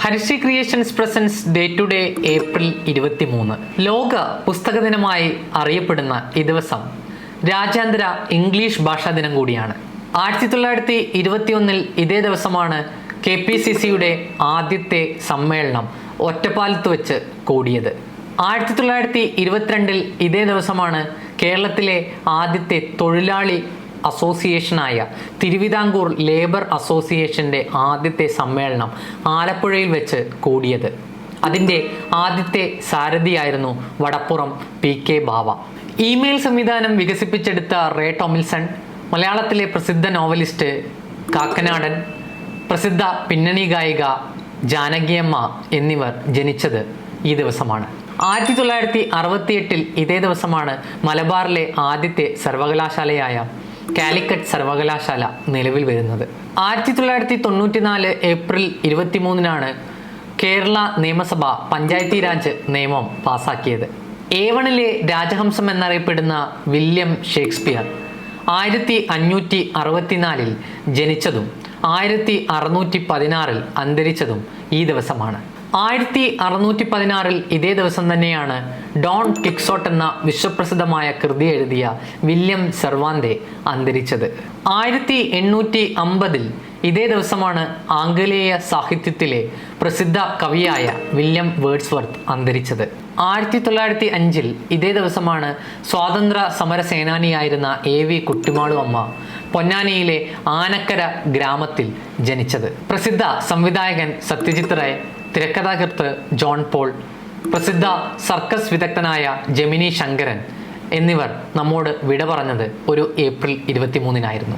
Harisree creations presents day to day April 23. ലോക പുസ്തക ദിനമായി അറിയപ്പെടുന്ന ഈ ദിവസം രാജ്യാന്തര ഇംഗ്ലീഷ് ഭാഷാ ദിനം കൂടിയാണ്. 1921 ഇതേ ദിവസമാണ് KPCCയുടെ ആദ്യത്തെ സമ്മേളനം ഒറ്റപ്പാലത്ത് വെച്ച് കൂടിയത്. 1922 ഇതേ ദിവസമാണ് കേരളത്തിലെ ആദ്യത്തെ തൊഴിലാളി അസോസിയേഷനായ തിരുവിതാംകൂർ ലേബർ അസോസിയേഷൻ്റെ ആദ്യത്തെ സമ്മേളനം ആലപ്പുഴയിൽ വെച്ച് കൂടിയത്. അതിൻ്റെ ആദ്യത്തെ സാരഥിയായിരുന്നു വടപ്പുറം PK ബാവ. ഇമെയിൽ സംവിധാനം വികസിപ്പിച്ചെടുത്ത റേ ടോമിൽസൺ, മലയാളത്തിലെ പ്രസിദ്ധ നോവലിസ്റ്റ് കാക്കനാടൻ, പ്രസിദ്ധ പിന്നണി ഗായിക ജാനകിയമ്മ എന്നിവർ ജനിച്ചത് ഈ ദിവസമാണ്. 1968 ഇതേ ദിവസമാണ് മലബാറിലെ ആദ്യത്തെ സർവകലാശാലയായ കാലിക്കറ്റ് സർവകലാശാല നിലവിൽ വരുന്നത്. 1994 ഏപ്രിൽ 23 കേരള നിയമസഭ പഞ്ചായത്തി രാജ് നിയമം പാസാക്കിയത്. A1 രാജഹംസം എന്നറിയപ്പെടുന്ന വില്യം ഷേക്സ്പിയർ 1564 ജനിച്ചതും 1616 അന്തരിച്ചതും ഈ ദിവസമാണ്. 1616 ഇതേ ദിവസം തന്നെയാണ് ഡോൺ ക്വിക്സോട്ട് എന്ന വിശ്വപ്രസിദ്ധമായ കൃതി എഴുതിയ വില്യം സെർവാന്തെ അന്തരിച്ചത്. 1850 ഇതേ ദിവസമാണ് ആംഗലേയ സാഹിത്യത്തിലെ പ്രസിദ്ധ കവിയായ വില്യം വേർഡ്സ്വർത്ത് അന്തരിച്ചത്. 1905 ഇതേ ദിവസമാണ് സ്വാതന്ത്ര്യ സമര സേനാനിയായിരുന്ന AV കുട്ടിമാളു അമ്മ പൊന്നാനിയിലെ ആനക്കര ഗ്രാമത്തിൽ ജനിച്ചത്. പ്രസിദ്ധ സംവിധായകൻ സത്യജിത് റായ്, തിരക്കഥാകൃത്ത് ജോൺ പോൾ, പ്രസിദ്ധ സർക്കസ് വിദഗ്ധനായ ജെമിനി ശങ്കരൻ എന്നിവർ നമ്മോട് വിട പറഞ്ഞത് ഒരു ഏപ്രിൽ 23 ആയിരുന്നു.